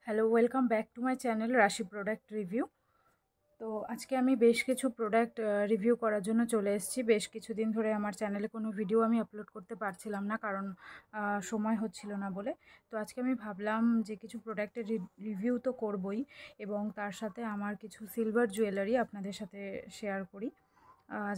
Hello, welcome back to my channel রাশি product review. তো আজকে আমি বেশ কিছু প্রোডাক্ট রিভিউ করার জন্য চলে এসেছি। বেশ কিছুদিন ধরে আমার চ্যানেলে কোনো ভিডিও আমি আপলোড করতে পারছিলাম না, কারণ সময় হচ্ছিল না বলে। তো আজকে আমি ভাবলাম যে কিছু প্রোডাক্টের রিভিউ তো করবই, এবং তার সাথে আমার কিছু সিলভার জুয়েলারি আপনাদের সাথে শেয়ার করি,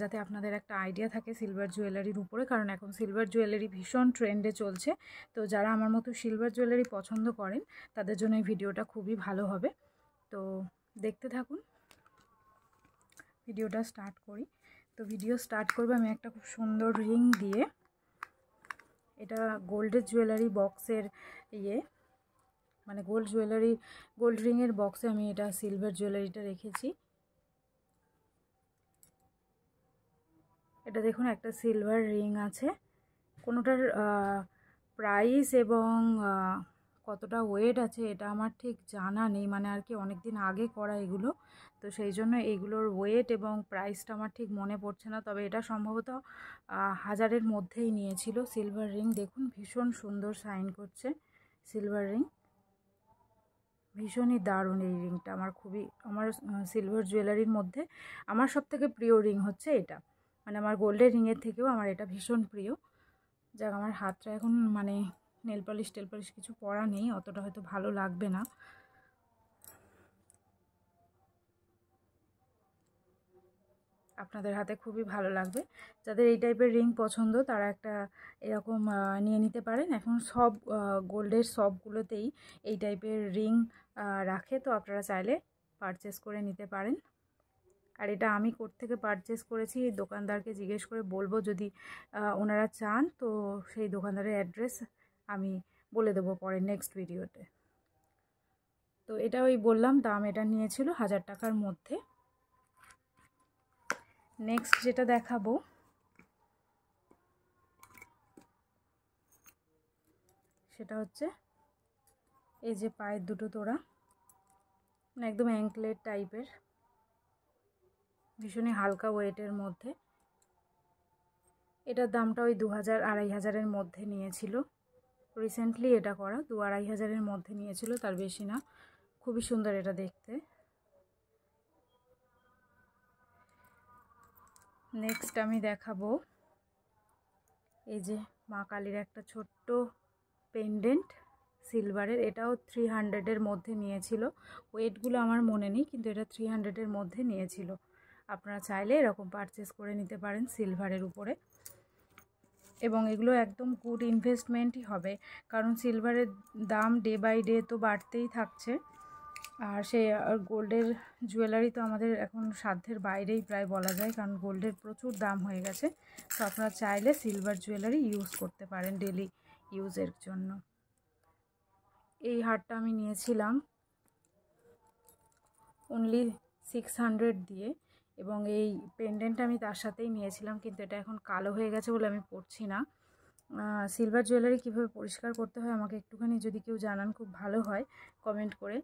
যাতে আপনাদের একটা আইডিয়া থাকে সিলভার জুয়েলারির উপরে, কারণ এখন সিলভার জুয়েলারি ভীষণ ট্রেন্ডে চলছে। তো যারা আমার মতো সিলভার জুয়েলারি পছন্দ করেন তাদের জন্য এই ভিডিওটা খুবই ভালো হবে। তো দেখতে থাকুন, ভিডিওটা স্টার্ট করি। তো ভিডিও স্টার্ট করবে আমি একটা খুব সুন্দর রিং দিয়ে। এটা গোল্ডের জুয়েলারি বক্সের মানে গোল্ড রিংয়ের বক্সে আমি এটা সিলভার জুয়েলারিটা রেখেছি। এটা দেখুন, একটা সিলভার রিং আছে। কোনোটার প্রাইস এবং কতটা ওয়েট আছে এটা আমার ঠিক জানা নেই, মানে আর কি অনেক দিন আগে করা এগুলো, তো সেই জন্য এইগুলোর ওয়েট এবং প্রাইসটা আমার ঠিক মনে পড়ছে না। তবে এটা সম্ভবত 1000-এর মধ্যেই নিয়েছিল। সিলভার রিং দেখুন, ভীষণ সুন্দর শাইন করছে সিলভার রিং, ভীষণই দারুণ এই রিংটা। আমার সিলভার জুয়েলারির মধ্যে আমার সবথেকে প্রিয় রিং হচ্ছে এটা, মানে আমার গোল্ডের রিংয়ের থেকেও আমার এটা ভীষণ প্রিয়। যাক, আমার হাতটা এখন মানে নেল পালিশ কিছু পরা নেই, অতটা হয়তো ভালো লাগবে না। আপনাদের হাতে খুবই ভালো লাগবে। যাদের এই টাইপের রিং পছন্দ তারা একটা এরকম নিয়ে নিতে পারেন। এখন সব গোল্ডের সবগুলোতেই এই টাইপের রিং রাখে, তো আপনারা চাইলে পারচেস করে নিতে পারেন। আর এটা আমি কোত্থেকে পারচেস করেছি এই দোকানদারকে জিজ্ঞেস করে বলবো, যদি ওনারা চান তো সেই দোকানদারের অ্যাড্রেস আমি বলে দেবো পরে নেক্সট ভিডিওতে। তো এটা ওই বললাম দাম, এটা নিয়েছিল 1000 টাকার মধ্যে। নেক্সট যেটা দেখাবো সেটা হচ্ছে এই যে পায়ের দুটো তোড়া, মানে একদম অ্যাঙ্কলেট টাইপের, ভীষণই হালকা ওয়েটের মধ্যে। এটার দামটা ওই 2000-2500-এর মধ্যে নিয়েছিল। রিসেন্টলি এটা করা, 2000-2500-এর মধ্যে নিয়েছিল, তার বেশি না। খুবই সুন্দর এটা দেখতে। নেক্সট আমি দেখাবো এই যে মা কালীর একটা ছোট্ট পেন্ডেন্ট সিলভারের। এটাও 300-এর মধ্যে নিয়েছিল। ওয়েটগুলো আমার মনে নেই, কিন্তু এটা 300-এর মধ্যে নিয়েছিল। আপনারা চাইলে এরকম পারচেস করে নিতে পারেন সিলভারের উপরে, এবং এগুলো একদম গুড ইনভেস্টমেন্টই হবে, কারণ সিলভারের দাম ডে বাই ডে তো বাড়তেই থাকছে। আর গোল্ডের জুয়েলারি তো আমাদের এখন সাধ্যের বাইরেই প্রায় বলা যায়, কারণ গোল্ডের প্রচুর দাম হয়ে গেছে। তো আপনারা চাইলে সিলভার জুয়েলারি ইউজ করতে পারেন ডেলি ইউজের জন্য। এই হারটা আমি নিয়েছিলাম অনলি 600 দিয়ে, এবং এই পেন্ডেন্টটা আমি তার সাথেই নিয়েছিলাম, কিন্তু এটা এখন কালো হয়ে গেছে বলে আমি পরছি না। সিলভার জুয়েলারি কীভাবে পরিষ্কার করতে হয় আমাকে একটুখানি যদি কেউ জানান খুব ভালো হয় কমেন্ট করে,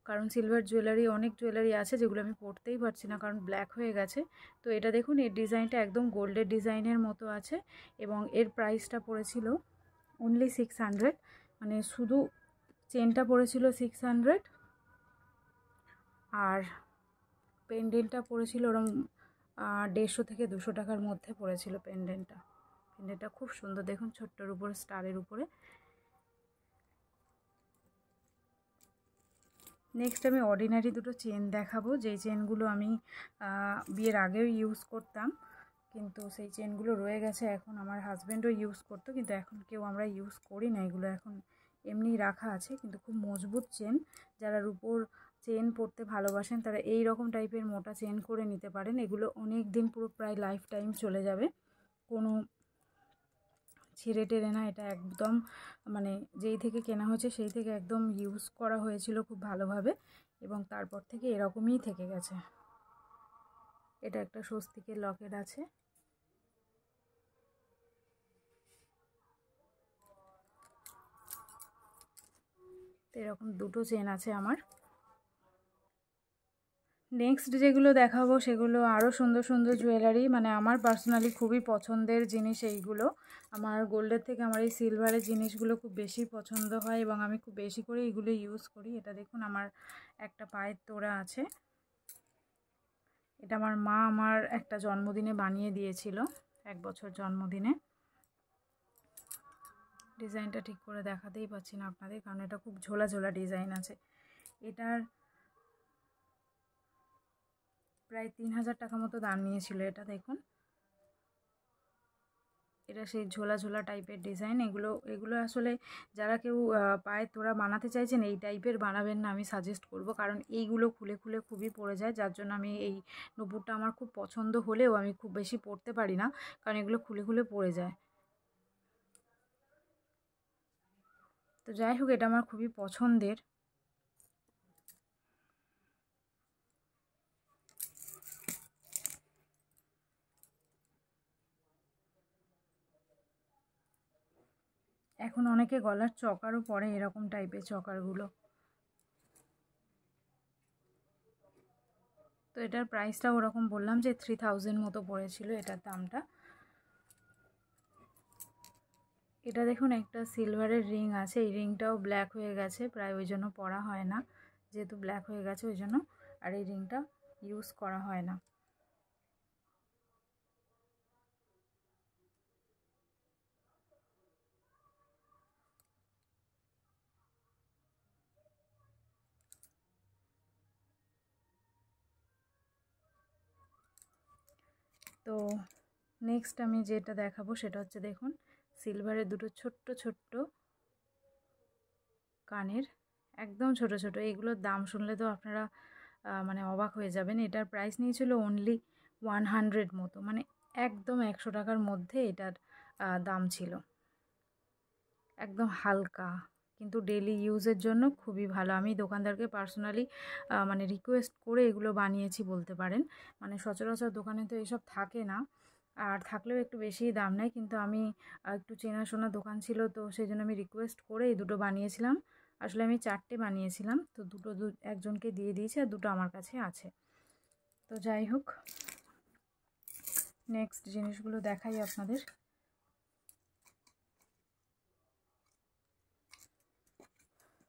কারণ সিলভার জুয়েলারি অনেক জুয়েলারি আছে যেগুলো আমি পরতেই পারছি না, কারণ ব্ল্যাক হয়ে গেছে। তো এটা দেখুন, এর ডিজাইনটা একদম গোল্ডের ডিজাইনের মতো আছে, এবং এর প্রাইসটা পড়েছিল অনলি 600, মানে শুধু চেনটা পড়েছিল 600, আর পেন্ডেন্টটা পড়েছিল ওরম 150 থেকে 200 টাকার মধ্যে পড়েছিল পেন্ডেন্টটা। পেন্ডেন্টটা খুব সুন্দর দেখুন, ছোট্টর উপরে স্টারের উপরে। নেক্সট আমি অর্ডিনারি দুটো চেন দেখাবো, যেই চেনগুলো আমি বিয়ের আগেও ইউজ করতাম, কিন্তু সেই চেনগুলো রয়ে গেছে। এখন আমার হাজব্যান্ডও ইউজ করতো, কিন্তু এখন কেউ আমরা ইউজ করি না, এগুলো এখন এমনি রাখা আছে। কিন্তু খুব মজবুত চেন, যারা রূপোর চেন পরতে ভালোবাসেন তারা এই রকম টাইপের মোটা চেন করে নিতে পারেন। এগুলো অনেক দিন, পুরো প্রায় লাইফ টাইম চলে যাবে, কোনো ছিঁড়ে টেরে না। এটা একদম মানে যেই থেকে কেনা হয়েছে সেই থেকে একদম ইউজ করা হয়েছিল খুব ভালোভাবে, এবং তারপর থেকে এরকমই থেকে গেছে। এটা একটা স্বস্তিকের লকেট আছে। তো এরকম দুটো চেন আছে আমার। নেক্সট যেগুলো দেখাবো সেগুলো আরও সুন্দর সুন্দর জুয়েলারি, মানে আমার পার্সোনালি খুবই পছন্দের জিনিস এইগুলো। আমার গোল্ডের থেকে আমার এই সিলভারের জিনিসগুলো খুব বেশি পছন্দ হয় এবং আমি খুব বেশি করে এইগুলো ইউজ করি। এটা দেখুন, আমার একটা পায়ের তোড়া আছে। এটা আমার মা আমার একটা জন্মদিনে বানিয়ে দিয়েছিল, 1 বছর জন্মদিনে। ডিজাইনটা ঠিক করে দেখাতেই পাচ্ছি না আপনাদের, কারণ এটা খুব ঝোলা ঝোলা ডিজাইন আছে। এটার প্রায় 3000 টাকা মতো দাম নিয়েছিল। এটা দেখুন, এটা সেই ঝোলা ঝোলা টাইপের ডিজাইন। এগুলো আসলে যারা কেউ পায়ের তোড়া বানাতে চাইছেন এই টাইপের বানাবেন না, আমি সাজেস্ট করব, কারণ এইগুলো খুলে খুলে খুবই পড়ে যায়। যার জন্য আমি এই নূপুরটা আমার খুব পছন্দ হলেও আমি খুব বেশি পরতে পারি না, কারণ এগুলো খুলে খুলে পড়ে যায়। তো যাই হোক, এটা আমার খুবই পছন্দের। এখন অনেকে গলার চকারও পরে, এরকম টাইপের চকারগুলো। তো এটার প্রাইসটা ওরকম বললাম যে 3000 মতো পড়েছিল এটার দামটা। এটা দেখুন, একটা সিলভারের রিং আছে। এই রিংটাও ব্ল্যাক হয়ে গেছে, প্রায় ওই জন্য পরা হয় না, যেহেতু ব্ল্যাক হয়ে গেছে ওই জন্য আর এই রিংটা ইউজ করা হয় না। তো নেক্সট আমি যেটা দেখাবো সেটা হচ্ছে, দেখুন, সিলভারের দুটো ছোট্ট ছোট্ট কানের, একদম ছোট ছোট। এগুলোর দাম শুনলে তো আপনারা মানে অবাক হয়ে যাবেন। এটার প্রাইস নিয়েছিল অনলি 100 মতো, মানে একদম 100 টাকার মধ্যে এটার দাম ছিল। একদম হালকা, কিন্তু ডেলি ইউজের জন্য খুবই ভালো। আমি দোকানদারকে পার্সোনালি মানে রিকোয়েস্ট করে এগুলো বানিয়েছি বলতে পারেন। মানে সচরাচর দোকানে তো এসব থাকে না, আর থাকলেও একটু বেশিই দাম নেয়, কিন্তু আমি একটু চেনাশোনা দোকান ছিল, তো সেই জন্য আমি রিকোয়েস্ট করে এই দুটো বানিয়েছিলাম। আসলে আমি 4টে বানিয়েছিলাম, তো দুটো একজনকে দিয়ে দিয়েছি আর দুটো আমার কাছে আছে। তো যাই হোক, নেক্সট জিনিসগুলো দেখাই আপনাদের।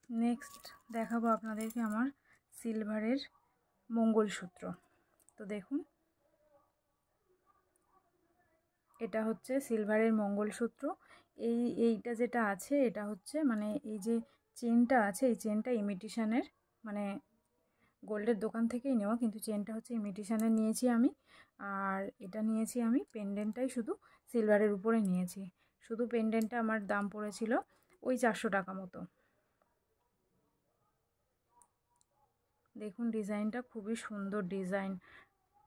নেক্সট দেখাবো আপনাদেরকে আমার সিলভারের মঙ্গলসূত্র। তো দেখুন, এটা হচ্ছে সিলভারের মঙ্গলসূত্র। এইটা যেটা আছে এটা হচ্ছে, মানে এই যে চেনটা আছে, এই চেনটা ইমিটেশনের, মানে গোল্ডের দোকান থেকেই নেওয়া, কিন্তু চেনটা হচ্ছে ইমিটেশনের নিয়েছি আমি। আর এটা নিয়েছি আমি পেন্ডেন্টটাই শুধু সিলভারের উপরে নিয়েছি। শুধু পেন্ডেন্টটা আমার দাম পড়েছিল ওই 400 টাকা মতো। দেখুন ডিজাইনটা খুবই সুন্দর ডিজাইন।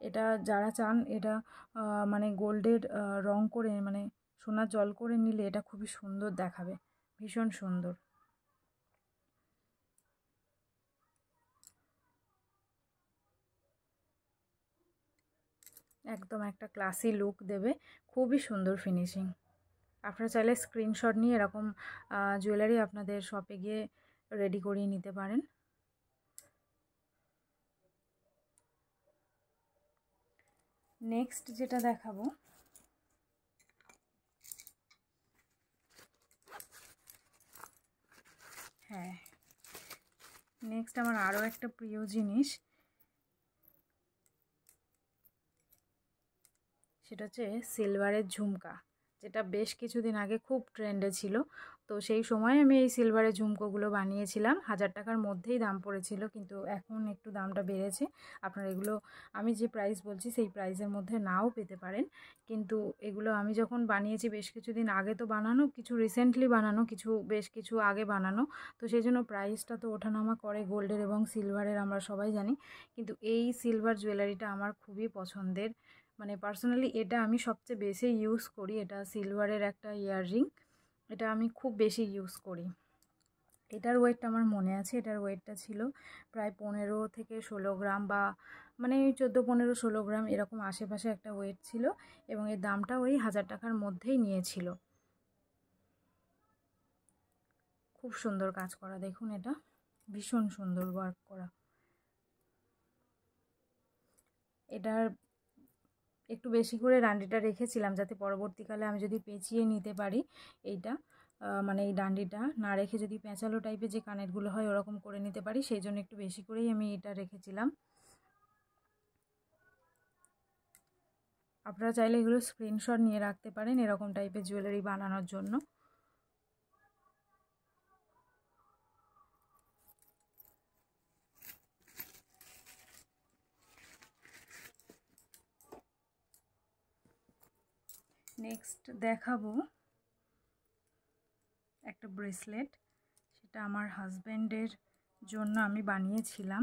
এটা যারা চান এটা মানে গোল্ডের রং করে, মানে সোনার জল করে নিলে এটা খুবই সুন্দর দেখাবে, ভীষণ সুন্দর। একদম একটা ক্লাসি লুক দেবে, খুবই সুন্দর ফিনিশিং। আপনারা চাইলে স্ক্রিনশট নিয়ে এরকম জুয়েলারি আপনাদের শপে গিয়ে রেডি করিয়ে নিতে পারেন। নেক্সট যেটা দেখাবো, হ্যাঁ, নেক্সট আমার আরও একটা প্রিয় জিনিস, সেটা হচ্ছে সিলভারের ঝুমকা, যেটা বেশ কিছুদিন আগে খুব ট্রেন্ডে ছিল। তো সেই সময় আমি এই সিলভারের ঝুমকোগুলো বানিয়েছিলাম। 1000 টাকার মধ্যেই দাম পড়েছিল, কিন্তু এখন একটু দামটা বেড়েছে। আপনারা এগুলো আমি যে প্রাইস বলছি সেই প্রাইসের মধ্যে নাও পেতে পারেন, কিন্তু এগুলো আমি যখন বানিয়েছি বেশ কিছুদিন আগে তো বানানো, কিছু রিসেন্টলি বানানো, কিছু বেশ কিছু আগে বানানো, তো সেই জন্য প্রাইসটা তো ওঠানামা করে গোল্ডের এবং সিলভারের, আমরা সবাই জানি। কিন্তু এই সিলভার জুয়েলারিটা আমার খুবই পছন্দের, মানে পার্সোনালি এটা আমি সবচেয়ে বেশি ইউজ করি। এটা সিলভারের একটা ইয়াররিং, এটা আমি খুব বেশি ইউজ করি। এটার ওয়েটটা আমার মনে আছে, এটার ওয়েটটা ছিল প্রায় 15 থেকে 16 গ্রাম, বা মানে 14, 15, 16 গ্রাম এরকম আশেপাশে একটা ওয়েট ছিল, এবং এর দামটা ওই 1000 টাকার মধ্যেই নিয়েছিল। খুব সুন্দর কাজ করা, দেখুন এটা ভীষণ সুন্দর ওয়ার্ক করা। এটার একটু বেশি করে ডান্ডিটা রেখেছিলাম যাতে পরবর্তীকালে আমি যদি পেঁচিয়ে নিতে পারি এইটা, মানে এই ডান্ডিটা না রেখে যদি পেঁচালো টাইপের যে কানেরগুলো হয় ওরকম করে নিতে পারি, সেই জন্য একটু বেশি করেই আমি এটা রেখেছিলাম। আপনারা চাইলে এগুলো স্ক্রিনশট নিয়ে রাখতে পারেন এরকম টাইপের জুয়েলারি বানানোর জন্য। নেক্সট দেখাবো একটা ব্রেসলেট, সেটা আমার হাজব্যান্ডের জন্য আমি বানিয়েছিলাম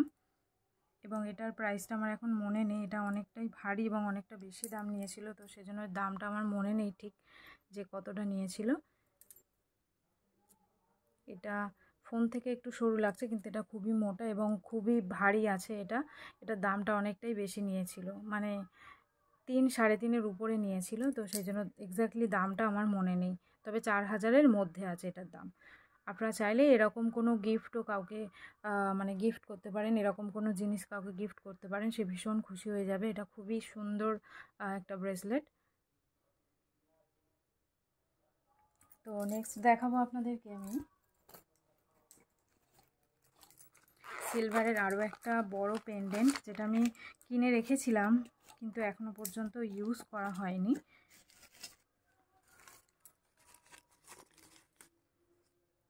এবং এটার প্রাইসটা আমার এখন মনে নেই। এটা অনেকটাই ভারী এবং অনেকটা বেশি দাম নিয়েছিল, তো সেজন্য দামটা আমার মনে নেই ঠিক যে কতটা নিয়েছিল। এটা ফোন থেকে একটু সরু লাগছে কিন্তু এটা খুবই মোটা এবং খুবই ভারী আছে। এটার দামটা অনেকটাই বেশি নিয়েছিল, মানে 3-3.5-এর উপরে নিয়েছিল, তো সেই জন্য এক্স্যাক্টলি দামটা আমার মনে নেই, তবে 4000-এর মধ্যে আছে এটার দাম। আপনারা চাইলে এরকম কোনো গিফটও কাউকে মানে গিফট করতে পারেন, এরকম কোনো জিনিস কাউকে গিফট করতে পারেন, সে ভীষণ খুশি হয়ে যাবে। এটা খুবই সুন্দর একটা ব্রেসলেট। তো নেক্সট দেখাবো আপনাদেরকে আমি সিলভারের আরও একটা বড় পেন্ডেন্ট, যেটা আমি কিনে রেখেছিলাম কিন্তু এখনো পর্যন্ত ইউজ করা হয়নি।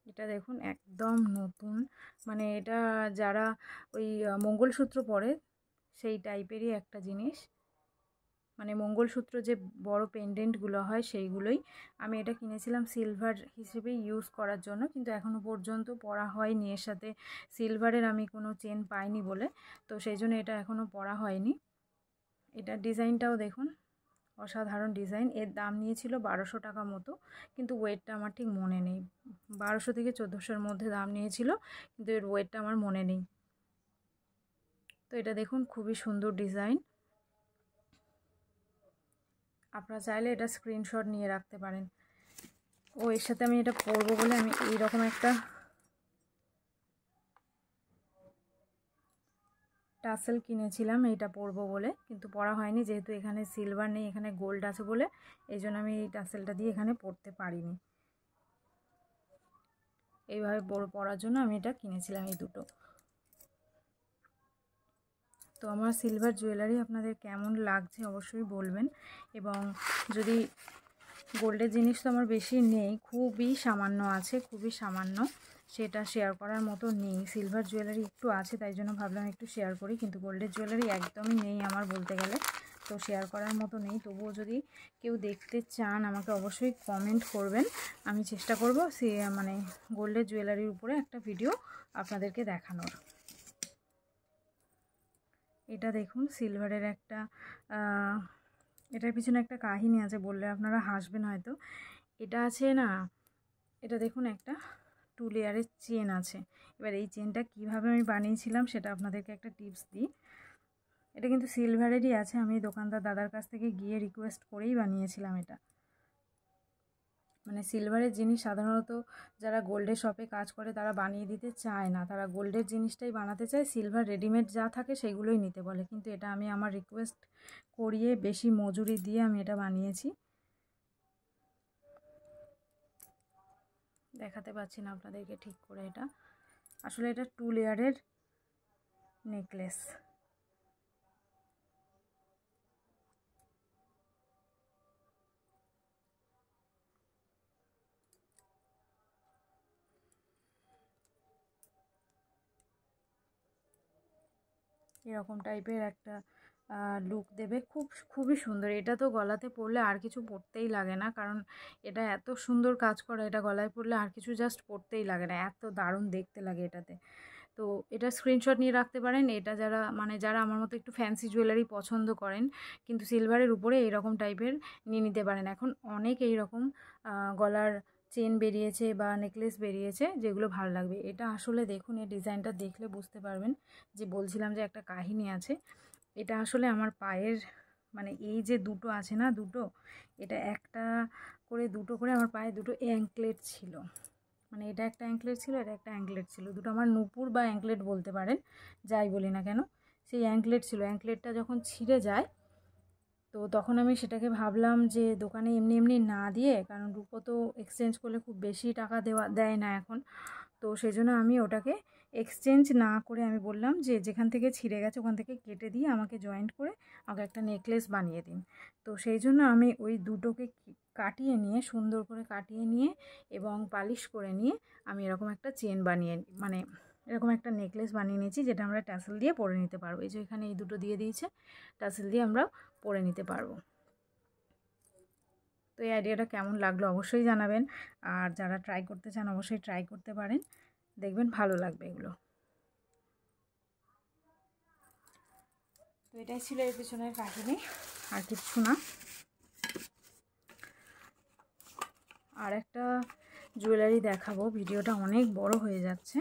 এটা দেখুন একদম নতুন, মানে এটা যারা ওই মঙ্গলসূত্র পরে সেই টাইপেরই একটা জিনিস, মানে মঙ্গলসূত্র যে বড় পেন্ডেন্টগুলো হয় সেইগুলোই। আমি এটা কিনেছিলাম সিলভার হিসেবে ইউজ করার জন্য, কিন্তু এখনও পর্যন্ত পরা হয়নি। এর সাথে সিলভারের আমি কোনো চেন পাইনি বলে, তো সেই জন্য এটা এখনও পরা হয়নি। এটার ডিজাইনটাও দেখুন অসাধারণ ডিজাইন। এর দাম নিয়েছিল 1200 টাকা মতো, কিন্তু ওয়েটটা আমার ঠিক মনে নেই। 1200 থেকে 1400-এর মধ্যে দাম নিয়েছিল, কিন্তু এর ওয়েটটা আমার মনে নেই। তো এটা দেখুন খুবই সুন্দর ডিজাইন। আপনারা চাইলে এটা স্ক্রিনশট নিয়ে রাখতে পারেন। ও এর সাথে আমি এটা পরবো বলে আমি এইরকম একটা টাসেল কিনেছিলাম এইটা পরবো বলে, কিন্তু পরা হয়নি যেহেতু এখানে সিলভার নেই, এখানে গোল্ড আছে বলে এই জন্য আমি এই টাসেলটা দিয়ে এখানে পরতে পারিনি। এইভাবে পরার জন্য আমি এটা কিনেছিলাম এই দুটো। তো আমার সিলভার জুয়েলারি আপনাদের কেমন লাগছে অবশ্যই বলবেন, এবং যদি গোল্ডের জিনিস তো আমার বেশি নেই, খুবই সামান্য আছে, খুবই সামান্য, সেটা শেয়ার করার মতো নেই। সিলভার জুয়েলারি একটু আছে, তাই জন্য ভাবলাম একটু শেয়ার করি, কিন্তু গোল্ডের জুয়েলারি একদমই নেই আমার বলতে গেলে, তো শেয়ার করার মতো নেই। তবুও যদি কেউ দেখতে চান আমাকে অবশ্যই কমেন্ট করবেন, আমি চেষ্টা করব মানে গোল্ডের জুয়েলারির উপরে একটা ভিডিও আপনাদেরকে দেখানোর। এটা দেখুন সিলভারের একটা এটার পিছনে একটা কাহিনী আছে, বললে আপনারা হাসবেন হয়তো। এটা আছে না, এটা দেখুন একটা 2 লেয়ারের চেন আছে। এবার এই চেনটা কিভাবে আমি বানিয়েছিলাম সেটা আপনাদেরকে একটা টিপস দিই। এটা কিন্তু সিলভারেরই আছে, আমি দোকানদার দাদার কাছ থেকে গিয়ে রিকোয়েস্ট করেই বানিয়েছিলাম এটা। মানে সিলভারের জিনিস সাধারণত যারা গোল্ডের শপে কাজ করে তারা বানিয়ে দিতে চায় না, তারা গোল্ডের জিনিসটাই বানাতে চায়, সিলভার রেডিমেড যা থাকে সেগুলোই নিতে বলে, কিন্তু এটা আমি আমার রিকোয়েস্ট করিয়ে বেশি মজুরি দিয়ে আমি এটা বানিয়েছি। দেখাতে পাচ্ছি না আপনাদেরকে ঠিক করে, এটা আসলে এটা 2 লেয়ারের নেকলেস। এরকম টাইপের একটা লুক দেবে, খুবই সুন্দর। এটা তো গলাতে পরলে আর কিছু পরতেই লাগে না, কারণ এটা এত সুন্দর কাজ করা, এটা গলায় পরলে আর কিছু জাস্ট পরতেই লাগে না, এত দারুণ দেখতে লাগে এটাতে। তো এটা স্ক্রিনশট নিয়ে রাখতে পারেন। এটা যারা আমার মতো একটু ফ্যান্সি জুয়েলারি পছন্দ করেন কিন্তু সিলভারের উপরে এইরকম টাইপের নিয়ে নিতে পারেন। এখন অনেক এইরকম গলার চেন বেরিয়েছে বা নেকলেস বেরিয়েছে যেগুলো ভালো লাগবে। এটা আসলে দেখুন, এই ডিজাইনটা দেখলে বুঝতে পারবেন যে বলছিলাম যে একটা কাহিনী আছে। এটা আসলে আমার পায়ের, মানে এই যে দুটো আছে না, দুটো, এটা একটা করে দুটো করে আমার পায়ে দুটো অ্যাঙ্কলেট ছিল, মানে এটা একটা অ্যাঙ্কলেট ছিল, এটা একটা অ্যাঙ্কলেট ছিল, দুটো আমার নুপুর বা অ্যাঙ্কলেট বলতে পারেন, যাই বলি না কেন। সেই অ্যাঙ্কলেট ছিল, অ্যাঙ্কলেটটা যখন ছিঁড়ে যায় তো তখন আমি সেটাকে ভাবলাম যে দোকানে এমনি এমনি না দিয়ে, কারণ রূপো তো এক্সচেঞ্জ করলে খুব বেশি টাকা দেয় না এখন, তো সেই জন্য আমি ওটাকে এক্সচেঞ্জ না করে আমি বললাম যে যেখান থেকে ছিঁড়ে গেছে ওখান থেকে কেটে দিয়ে আমাকে জয়েন্ট করে আমাকে একটা নেকলেস বানিয়ে দিন। তো সেই জন্য আমি ওই দুটোকে কাটিয়ে নিয়ে, সুন্দর করে কাটিয়ে নিয়ে এবং পালিশ করে নিয়ে আমি এরকম একটা চেন বানিয়ে, মানে এরকম একটা নেকলেস বানিয়ে নিয়েছি, যেটা আমরা টাসেল দিয়ে পরে নিতে পারবো। এই যে এখানে এই দুটো দিয়ে দিয়েছে, টাসেল দিয়ে আমরা পরে নিতে পারবো। তো এই আইডিয়াটা কেমন লাগলো অবশ্যই জানাবেন, আর যারা ট্রাই করতে চান অবশ্যই ট্রাই করতে পারেন, দেখবেন ভালো লাগবে এগুলো। তো এটাই ছিল এর পিছনের কাহিনী, আর কিচ্ছু না। আর একটা জুয়েলারি দেখাবো, ভিডিওটা অনেক বড় হয়ে যাচ্ছে।